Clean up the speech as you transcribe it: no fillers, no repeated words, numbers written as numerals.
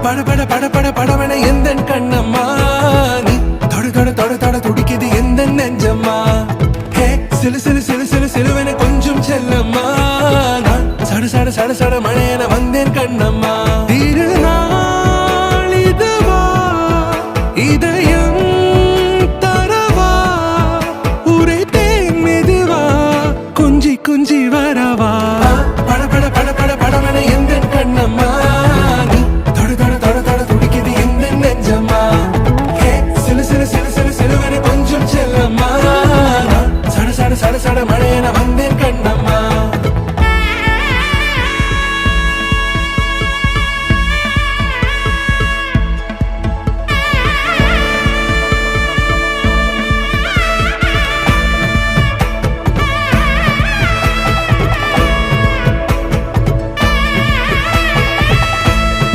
பட பட பட பட படவன எந்தன் கண்ணம்மா நீ தொட தொட தொட தொட துடிக்குது எந்த நெஞ்சம்மா ஹே சிலு சிலு சிலு சிலு சிலுவன கொஞ்சம் செல்லம்மா நான் சட சட சட சட மழைய